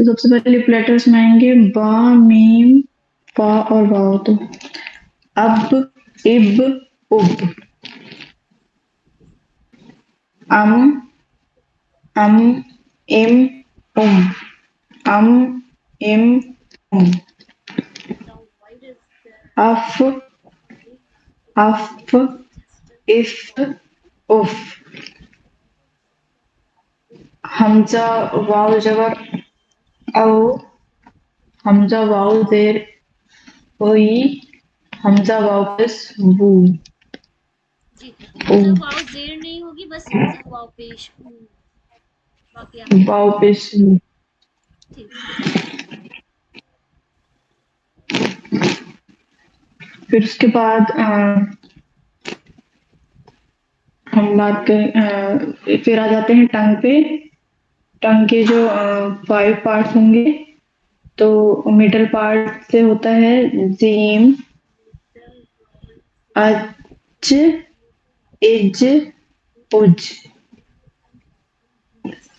تو سب سے پہلے لپ لیٹرز میں آئیں گے با، میم، فا اور واو. تو اب، اب، اب، ام، ام، ام، ام، ام، ام، اف، اف، اف، اف، حمزہ واو جبر او، حمزہ واو زیر اوئی، حمزہ واو پلس وو. جی حمزہ واو زیر نہیں ہوگی، بس حمزہ واو پیش باقی آپ واو پلس وو. ٹھیک. پھر اس کے بعد ہم بات پھر آ جاتے ہیں ٹنگ پہ. ٹنگ کے جو 5 پارٹس ہوں گے، تو مڈل پارٹ سے ہوتا ہے زیم، اچ، اج، اج،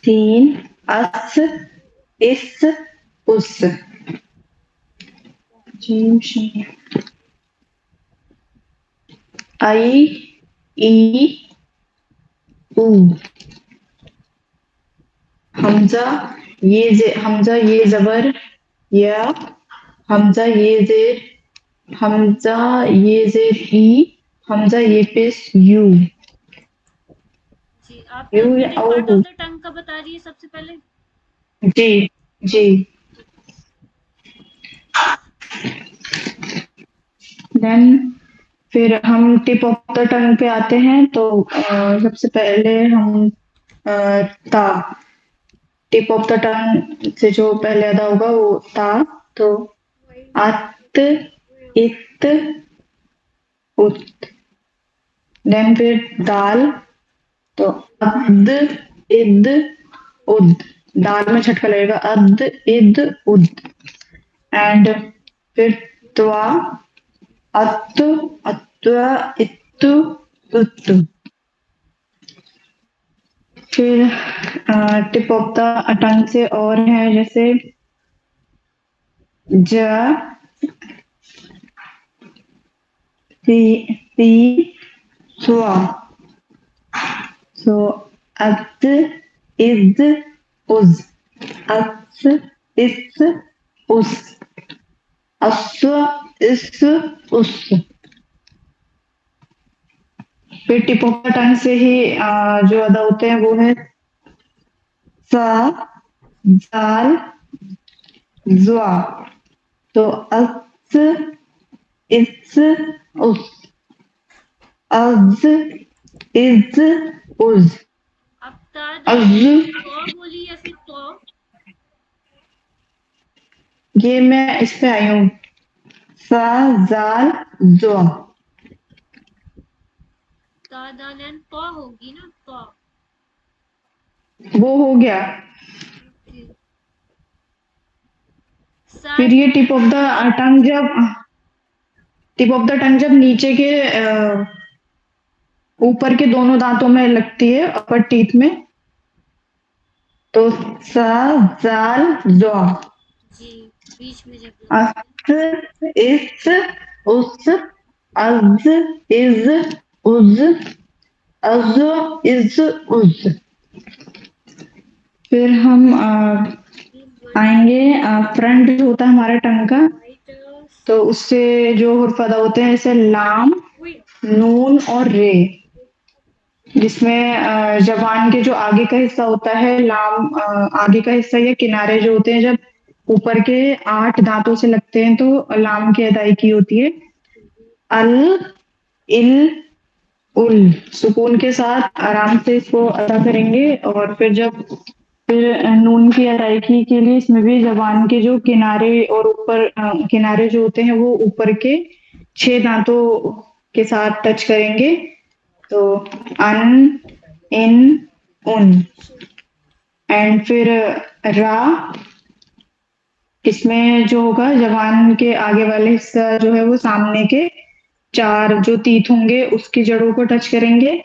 سین، اس، اس، اس، جیم، شین، آئی، ای، او. حمزہ حمزہ یہ زبر یا، حمزہ یہ زیر، حمزہ یہ زیر ای، حمزہ یہ پیش یو. جی آپ یو یا مڈل او. پارٹ آف دا ٹنگ کا بتا رہی ہے سب سے پہلے. جی جی. دین پھر ہم ٹپ آف دا ٹنگ پہ آتے ہیں. تو سب سے پہلے ہم تا، ٹپ آف دا ٹنگ سے جو پہلے ادا ہوگا وہ تا. تو ات، ات، ات. دین پھر دال. تو اد، اد، اد. دال میں چھٹکا لگے گا اد، اد، اد. اینڈ پھر توا، ات، اتوا، ات، ات. پھر ٹپ آف دا ٹنگ سے اور ہے جیسے جا، تی، سوا. سو ات، اد، از. اس، اس، اس. اس، اس، اس. پھر ٹپ آف دا ٹنگ سے ہی جو ادا ہوتے ہیں وہ ہے سا، زال، زوا. تو اس، اس، اس. از، از، از. آپ تا از. دال تو بولی یا پھر تو. یہ میں اس پہ آئی ہوں. سا، زال، زوا. تا دال تو ہوگی نا تو. وہ ہو گیا. سا پھر یہ ٹپ آف دا ٹنگ جب نیچے کے اوپر کے دونوں دانتوں میں لگتی ہے اپر ٹیتھ میں، تو سا، زال، زوا. جی بیچ میں جب اس، لگتی ہے. اس، اس. از، از، از. از، از، از. پھر ہم آئیں گے فرنٹ جو ہوتا ہے ہمارے ٹنگ کا. تو اس سے جو حرف ادا ہوتے ہیں جیسے لام، نون اور رے. جس میں زبان کے جو آگے کا حصہ ہوتا ہے لام، آگے کا حصہ یا کنارے جو ہوتے ہیں جب اوپر کے 8 دانتوں سے لگتے ہیں تو لام کی ادائیگی ہوتی ہے. ال، ال، ال. سکون کے ساتھ آرام سے اس کو ادا کریں گے. اور پھر نون کی ادائیگی کے لیے اس میں بھی زبان کے جو کنارے اور اوپر کنارے جو ہوتے ہیں وہ اوپر کے 6 دانتوں کے ساتھ ٹچ کریں گے. تو ان، ان، ان. اینڈ پھر را. اس میں جو ہوگا زبان کے آگے والے حصہ جو ہے وہ سامنے کے 4 جو تیت ہوں گے اس کی جڑوں کو ٹچ کریں گے.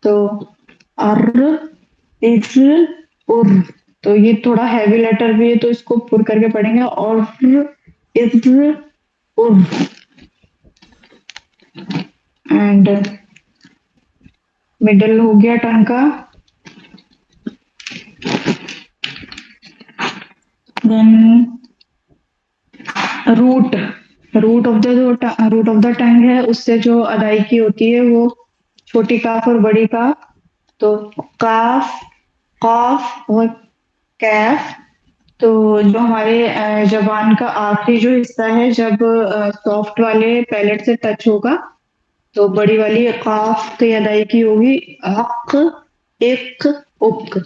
تو ار، از، ار. تو یہ تھوڑا ہیوی لیٹر بھی ہے تو اس کو پر کر کے پڑھیں گے. اور اینڈ مڈل ہو گیا ٹنگ کا. دین روٹ روٹ آف دا ٹنگ ہے, اس سے جو ادائیگی ہوتی ہے وہ چھوٹی کاف اور بڑی کاف. تو کاف, قاف اور کیف. تو جو ہمارے زبان کا آخری جو حصہ ہے جب سافٹ والے پیلٹ سے ٹچ ہوگا تو بڑی والی قاف کی ادائیگی ہوگی اق, اق, اک.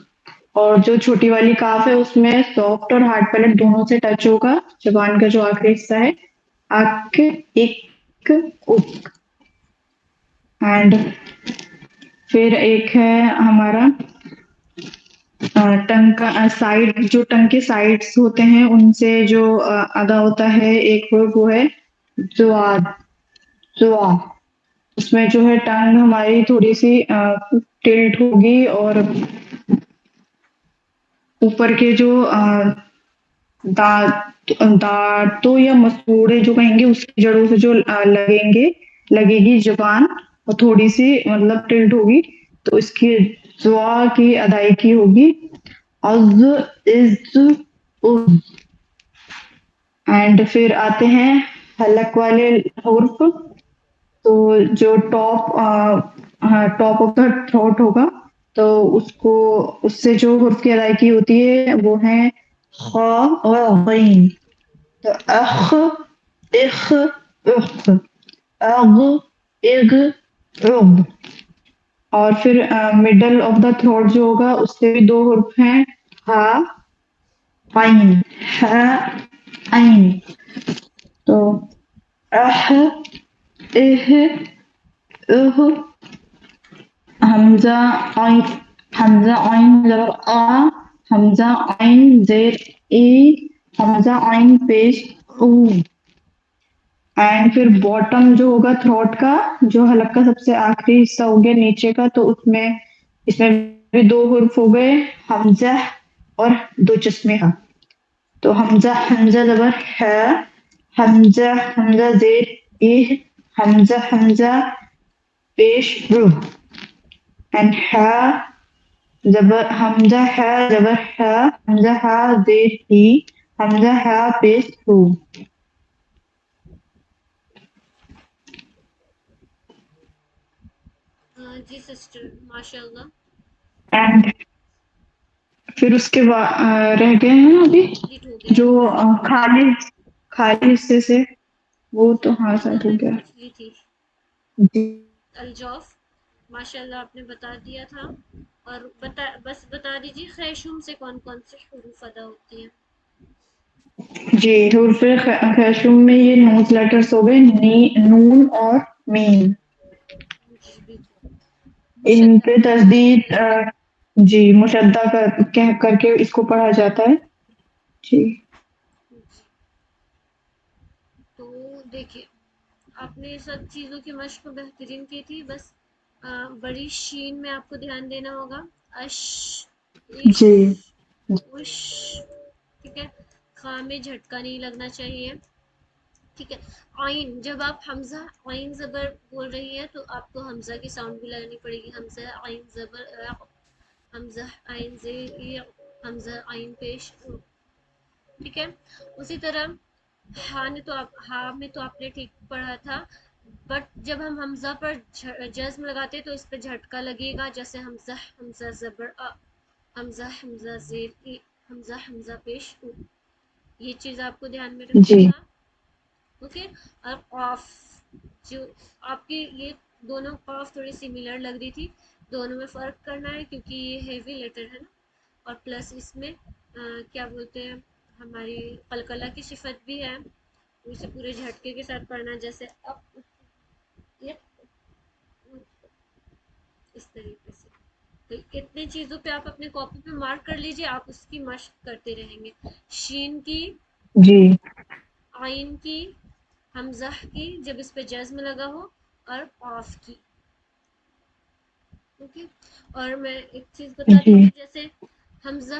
اور جو چھوٹی والی کاف ہے اس میں سافٹ اور ہارڈ پیلٹ دونوں سے ٹچ ہوگا زبان کا جو آخری حصہ ہے اک, اک, اک. اینڈ پھر ایک ہے ہمارا ٹنگ کا سائڈ, جو ٹنگ کے سائڈس ہوتے ہیں ان سے جو ادا ہوتا ہے ایک وہ ہے زواد, زوا. اس میں جو ہے ٹنگ ہماری تھوڑی سی ٹلٹ ہوگی اور اوپر کے جو دانتوں یا مسوڑے جو کہیں گے اس کی جڑوں سے جو لگے گی زبان اور تھوڑی سی مطلب ٹلٹ ہوگی تو اس کی زوا کی ادائیگی ہوگی از, از, از. اینڈ پھر آتے ہیں حلق والے حرف. تو جو ٹاپ آف دا تھروٹ ہوگا تو اس سے جو حرف کی ادائیگی ہوتی ہے وہ ہے خا اور غین. تو اخ, اخ, اخ, اغ, اغ, اغ. اور پھر مڈل آف دا تھروٹ جو ہوگا اس سے بھی دو حرف ہیں ہا, عین, ہا, عین. تو اح, اہ, اہ, حمزہ عین, حمزہ عین زبر آ, حمزہ عین زیر ای, حمزہ عین پیش او. اینڈ پھر باٹم جو ہوگا تھروٹ کا جو حلق کا سب سے آخری حصہ ہو گیا نیچے کا تو اس میں بھی دو حرف ہو گئے حمزہ اور دو چشمے ہا. تو حمزہ, حمزہ زبر ہے, حمزہ, حمزہ زیر ای, حمزہ, حمزہ پیش رو. اینڈ ہا زبر, حمزہ ہے زبر ہے, حمزہ ہا زیر ای, حمزہ ہا پیش رو. جی سسٹر ماشاء اللہ. اینڈ پھر اس کے بعد رہ گئے ہیں ابھی کمپلیٹ ہو گیا. جو خالی حصے سے وہ تو ہاں وہ سر میں ہو نے گیا. پوچھ لی تھی. جی الجوف ماشاء اللہ آپ نے بتا دیا تھا. اور بتا دیجیے خیشوم سے کون کون سے حروف ادا ہوتی ہیں. جی حروف خیشوم میں یہ نوز لیٹرز ہو گئے نون اور میم. جی بالکل. ان مشدد پہ تشدید جی مشدہ کر کے اس کو پڑھا جاتا ہے. جی تو دیکھیے آپ نے سب چیزوں کی مشق بہترین کی تھی. بس بڑی شین میں آپ کو دھیان دینا ہوگا. اش, اش, جی اش. ٹھیک ہے. خا میں جھٹکا نہیں لگنا چاہیے. ٹھیک ہے. عین, جب آپ حمزہ عین زبر بول رہی ہیں تو آپ کو حمزہ کی ساؤنڈ بھی لگانی پڑے گی. حمزہ عین زبر حمزہ عین زیر حمزہ عین پیش. ٹھیک ہے. اسی طرح ہاں میں تو آپ نے ٹھیک پڑھا تھا. بٹ جب ہم حمزہ پر جزم لگاتے تو اس پہ جھٹکا لگے گا. جیسے حمزہ, حمزہ زبر حمزہ, حمزہ زیر ای, حمزہ, حمزہ پیش او. یہ چیز آپ کو دھیان میں رکھنا جی تھا. اوکے. اور قاف جو آپ کی یہ دونوں قاف تھوڑی سملر لگ رہی تھی. دونوں میں فرق کرنا ہے کیونکہ یہ ہیوی لیٹر ہے نا. اور پلس اس میں کیا بولتے ہیں ہماری قلقلہ کی صفت بھی ہے. اسے پورے جھٹکے کے ساتھ پڑھنا جیسے اس طریقے سے. تو اتنی چیزوں پہ آپ اپنے کاپی پہ مارک کر لیجئے. آپ اس کی مشق کرتے رہیں گے. شین کی, جی عین کی, حمزہ کی جب اس پہ جزم لگا ہو, اور قاف کی. اوکے. اور میں ایک چیز بتا جی دیتی ہوں. جیسے حمزہ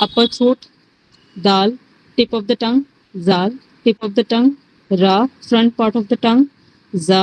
upper throat, dal tip of the tongue, zal tip of the tongue, ra front part of the tongue, za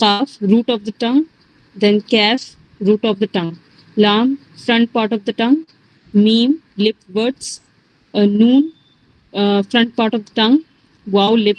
calf root of the tongue, then calf root of the tongue, lam front part of the tongue, meme lip words, noon front part of the tongue, wow lip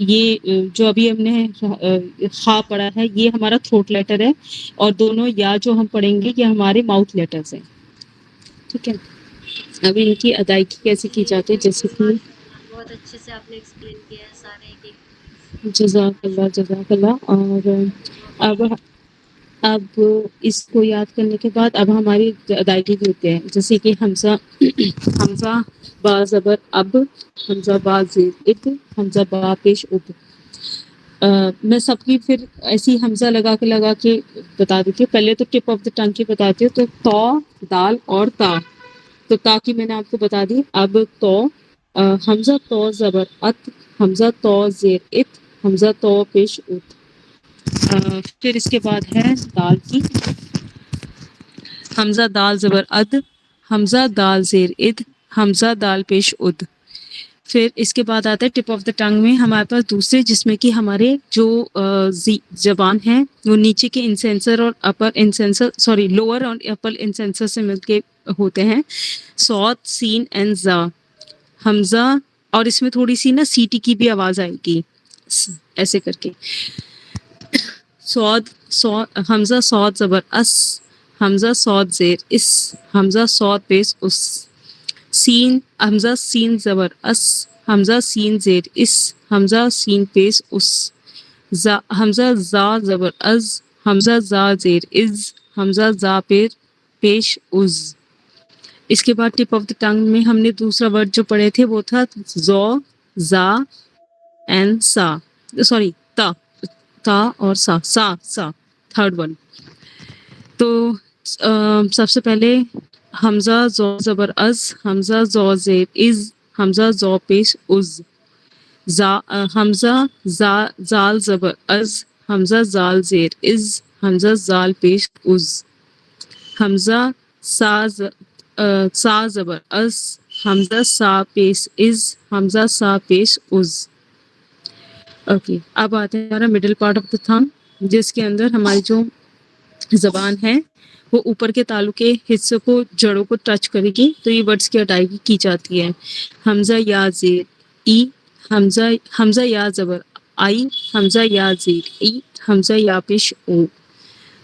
یہ جو ابھی ہم نے خا پڑھا ہے یہ ہمارا تھروٹ لیٹر ہے، اور دونوں یا جو ہم پڑھیں گے یہ ہمارے ماؤتھ لیٹرز ہیں. ٹھیک ہے، اب ان کی ادائیگی کیسے کی چلیے جاتی ہے، جیسے کہ ماشاء اللہ بہت اچھے سے آپ نے ایکسپلین کیا ہے سارے ایک ایک ورڈس. جزاک اللہ جزاک اللہ. اور اب اس کو یاد کرنے کے بعد اب ہماری ادائیگی ہوتے ہیں، جیسے کہ حمزہ حمزہ با زبر اب، حمزہ با زیر اد، حمزہ با پیش اد. میں سب کی پھر ایسی حمزہ لگا کے بتا دیتی ہوں. پہلے تو ٹپ آف دا ٹنگ کی بتاتی ہوں، تو تو دال اور تا. تو تا کی میں نے آپ کو بتا دی. اب تو حمزہ تو زبر ات، حمزہ تو زیر ات، حمزہ تو پیش ات. پھر اس کے بعد ہے دال کی. حمزہ دال زبر اد، حمزہ دال زیر اد، حمزہ دال پیش اد. پھر اس کے بعد آتا ہے ٹپ آف دا ٹنگ میں ہمارے پاس دوسرے، جس میں کہ ہمارے جو زبان ہیں وہ نیچے کے انسینسر اور اپر انسینسر، سوری لوور اور اپر انسینسر سے مل کے ہوتے ہیں. صاد سین اینڈ زا. حمزہ، اور اس میں تھوڑی سی نا سیٹی کی بھی آواز آئے گی ایسے کر کے. حمزہ صاد زبر اس، حمزہ صاد زیر اس، حمزہ صاد پیش اس. سین، حمزہ سین زبر اس، حمزہ سین زیر اس، حمزہ سین پیش اس. حمزہ زا زبر از، حمزہ زا زیر از، حمزہ زا پیش از. اس کے بعد ٹپ آف دا ٹنگ میں ہم نے دوسرا ورڈ جو پڑھے تھے وہ تھا زو، زا اینڈ سا، سوری تا اور سا تھرڈ ون. تو سب سے پہلے حمزہ زو زبر از، حمزہ زو زیر از، حمزہ زو پیش از. حمزہ زال زبر از، حمزہ زال زیر از، حمزہ زال پیش از. حمزہ سا زبر از، حمزہ سا پیش از، حمزہ سا پیش از. اوکے، اب آتے ہیں ہمارا مڈل پارٹ آف دا تھنب، جس کے اندر ہماری جو زبان ہے وہ اوپر کے تالو کے حصے کو، جڑوں کو ٹچ کرے گی، تو یہ ورڈز کی ادائیگی کی جاتی ہے. حمزہ یا زیر ای، حمزہ یا زبر آئی، حمزہ یا زیر ای، حمزہ یا پیش او.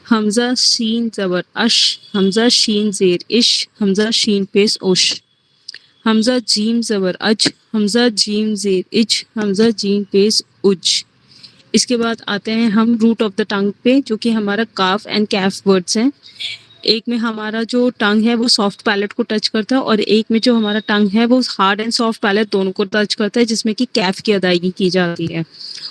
حمزہ شین زبر اش، حمزہ شین زیر اش، حمزہ شین پیش اوش. حمزہ جیم زبر اج، حمزہ جیم زیر اج، حمزہ جیم پیش اج. اس کے بعد آتے ہیں ہم روٹ آف دا ٹنگ پہ، جو کہ ہمارا کاف اینڈ کیف ورڈز ہیں. ایک میں ہمارا جو ٹنگ ہے وہ سافٹ پیلٹ کو ٹچ کرتا ہے، اور ایک میں جو ہمارا ٹنگ ہے وہ ہارڈ اینڈ سافٹ پیلٹ دونوں کو ٹچ کرتا ہے، جس میں کہ کیف کی ادائیگی کی جاتی ہے.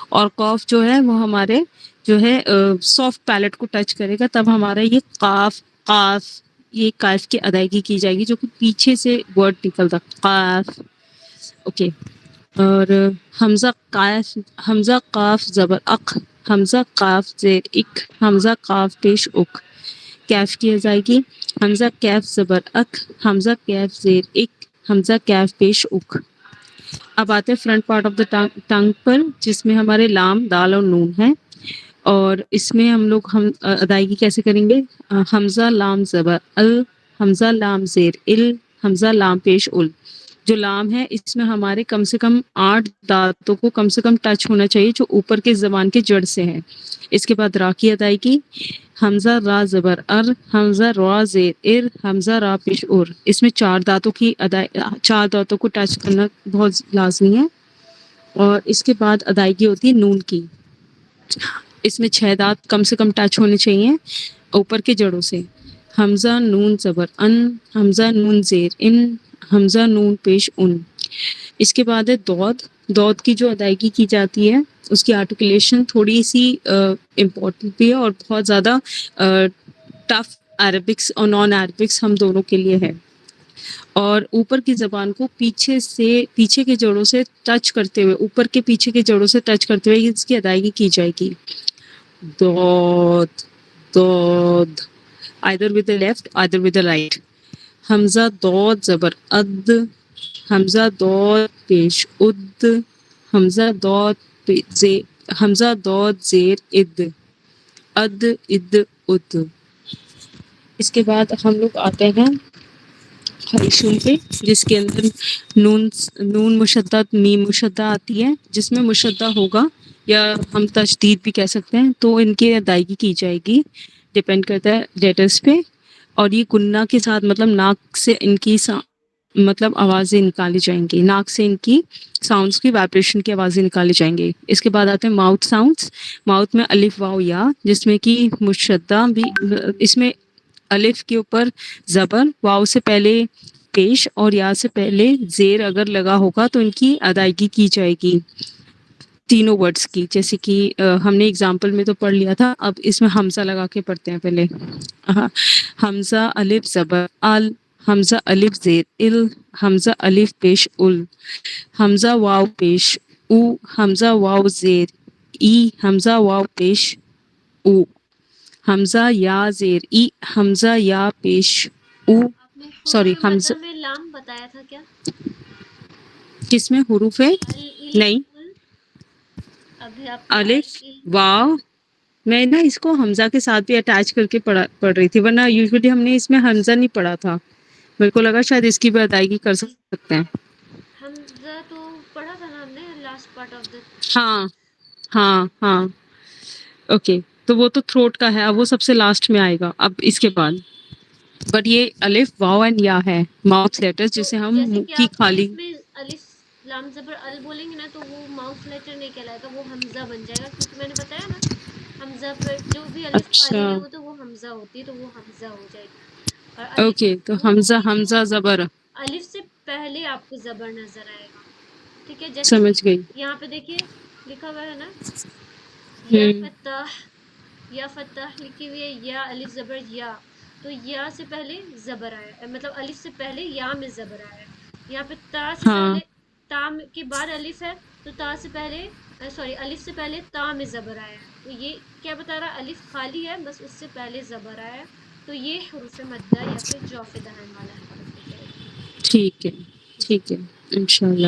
اور کاف جو ہے وہ ہمارے جو ہے سافٹ پیلٹ کو ٹچ کرے گا، تب ہمارا یہ قاف یہ کاف کی ادائیگی کی جائے گی، جو کہ پیچھے سے ورڈ نکلتا قاف. اوکے. اور حمزہ قاف زبر اق، حمزہ قاف زیر اک، حمزہ قاف پیش اک. کیف کی ادائیگی حمزہ کیف زبر اک، حمزہ کیف زیر اک، حمزہ کیف پیش اک. اب آتے ہیں فرنٹ پارٹ آف دا ٹنگ پر، جس میں ہمارے لام، دال اور نون ہیں. اور اس میں ہم ادائیگی کیسے کریں گے؟ حمزہ لام زبر ال، حمزہ لام زیر ال، حمزہ لام پیش ال. جو لام ہے اس میں ہمارے کم سے کم 8 دانتوں کو کم سے کم ٹچ ہونا چاہیے، جو اوپر کے زبان کے جڑ سے ہے. اس کے بعد را کی ادائیگی حمزہ را زبر ار، حمزہ را زیر ار، حمزہ را پیش ار. اس میں 4 دانتوں کو ٹچ کرنا بہت لازمی ہے. اور اس کے بعد ادائیگی ہوتی ہے نون کی. اس میں 6 دانت کم سے کم ٹچ ہونے چاہیے اوپر کے جڑوں سے. حمزہ نون زبر ان، حمزہ نون زیر ان، حمزہ نون پیش ان. اس کے بعد ہے دود کی جو ادائیگی کی جاتی ہے اس کی آرٹیکولیشن تھوڑی سی امپورٹنٹ بھی ہے، اور بہت زیادہ ٹف عربکس اور نان عربکس ہم دونوں کے لیے ہے. اور اوپر کی زبان کو پیچھے کے جڑوں سے ٹچ کرتے ہوئے، اوپر کے پیچھے کے جڑوں سے ٹچ کرتے ہوئے اس کی ادائیگی کی جائے گی. دود either with the left either with the right. حمزہ دود زبر اد، حمزہ دود پیش اد، حمزہ دود زیر اد، اد. اس کے بعد ہم لوگ آتے ہیں خیشوم پہ، جس کے اندر نون مشدہ میم مشدہ آتی ہے، جس میں مشدہ ہوگا یا ہم تشدید بھی کہہ سکتے ہیں، تو ان کی ادائیگی کی جائے گی، ڈپینڈ کرتا ہے لیٹرز پہ. اور یہ گنہ کے ساتھ مطلب ناک سے ان کی مطلب آوازیں نکالی جائیں گی، ناک سے ان کی ساؤنڈس کی وائبریشن کی آوازیں نکالی جائیں گی. اس کے بعد آتے ہیں ماؤتھ ساؤنڈس. ماؤتھ میں الف واو یا، جس میں کہ مشدہ بھی، اس میں الف کے اوپر زبر، واو سے پہلے پیش اور یا سے پہلے زیر اگر لگا ہوگا تو ان کی ادائیگی کی جائے گی تینوں ورڈز کی. جیسے کہ ہم نے اگزامپل میں تو پڑھ لیا تھا، اب اس میں حمزہ لگا کے پڑھتے ہیں پہلے. حمزہ الف زبر ال، حمزہ الف زیر ال، حمزہ الف پیش ال، حمزہ واو پیش او، حمزہ واو زیر ای، حمزہ واو پیش او، حمزہ یا زیر ای، حمزہ یا پیش او. آپ نے سوری، حروف حمزہ مدہ میں لام بتایا تھا کیا؟ کس میں حروف ہے؟ ال ال نہیں، ال، ابھی آپ نے ال الف ال، واو. میں نا اس کو حمزہ کے ساتھ بھی اٹیچ کر کے پڑھ رہی تھی، ورنہ یوزلی ہم نے اس میں حمزہ نہیں پڑھا تھا. میرے کو لگا شاید اس کی بھی ادائیگی کر سکتے ہیں. حمزہ تو پڑھا تھا نا ہم نے لاسٹ پارٹ آف دا. ہاں ہاں ہاں، اوکے. تو وہ تو تھروٹ کا ہے، اب وہ سب سے لاسٹ میں آئے گا اب اس کے بعد. بٹ یہ الف واو اینڈ یا ہے ماؤتھ لیٹرز، تو جسے ہم جیسے منہ کہ کی آپ خالی. الف میں الف لام زبر ال بولیں گے نا تو وہ ماؤتھ لیٹر نہیں کہلائے گا، وہ حمزہ بن جائے گا، کیونکہ میں نے بتایا نا حمزہ پر جو بھی الف اچھا، خالی نہیں ہوتا وہ حمزہ ہوتی ہے، تو وہ حمزہ ہو جائے گی. اور الف اوکے. تو وہ حمزہ ہوگی جو حمزہ زبر. الف سے پہلے آپ کو زبر نظر آئے گا. ٹھیک ہے، جیسے سمجھ گئی. یہاں پہ دیکھیے لکھا ہوا ہے نا یا ہوں، فتح، یا فتح لکھی ہوئی ہے، یا الف زبر یا، تو یا سے پہلے زبر آیا ہے، مطلب الف سے پہلے یا میں زبر آیا ہے. یہاں پہ تا سے ہاں پہلے، تا کے بعد الف ہے، تو تا سے پہلے سوری الف سے پہلے تا میں زبر آیا ہے. تو یہ کیا بتا رہا، الف خالی ہے بس اس سے پہلے زبر آیا ہے، تو یہ حروف مدہ یا پھر جوف دہن والا حرف ہو جائے گا. ٹھیک ہے، جی ٹھیک ہے، انشاءاللہ.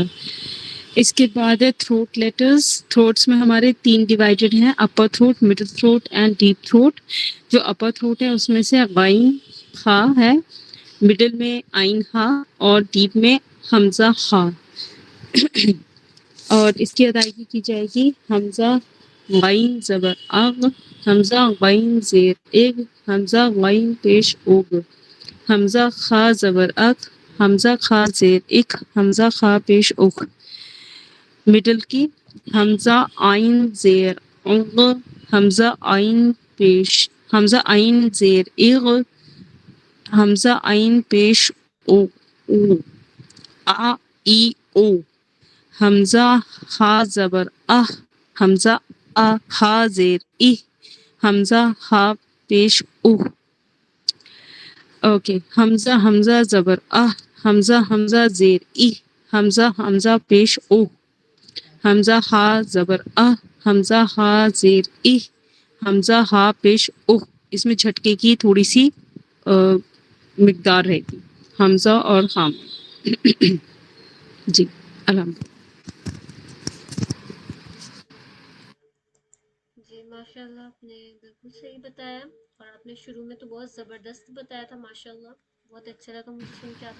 اس کے بعد ہے تھروٹ لیٹرز. تھروٹس میں ہمارے 3 ڈیوائڈڈ ہیں، upper throat, middle throat and deep throat. جو اپر تھروٹ ہے اس میں سے غین خا ہے، مڈل میں عین ہا، اور ڈیپ میں حمزہ خا. اور اس کی ادائیگی کی جائے گی حمزہ غین زبر اغ، حمزہ غین زیر اگ، حمزہ غین پیش اوگ، حمزہ خا زبر اک، حمزہ خا زیر اک، حمزہ خا پیش اک. مڈل کی حمزہ عین زیر اغ، حمزہ عین پیش، حمزہ عین زیر اغ، حمزہ عین پیش او او، آ ای او. حمزہ خا زبر اہ، حمزہ آ خا زیر ای، حمزہ خا پیش اوہ. اوکے. حمزہ حمزہ زبر اہ، حمزہ حمزہ زیر ای، حمزہ حمزہ پیش او، حمزہ خا زبر اہ، حمزہ خا زیر ای، حمزہ خا پیش اوہ. اس میں جھٹکے کی تھوڑی سی مقدار رہے گی حمزہ اور خام. جی الحمد. جی ماشاء اللہ، آپ نے بالکل صحیح بتایا، اور آپ نے شروع میں تو بہت زبردست بتایا تھا، ماشاء اللہ بہت اچھا لگا مجھے سن کے آپ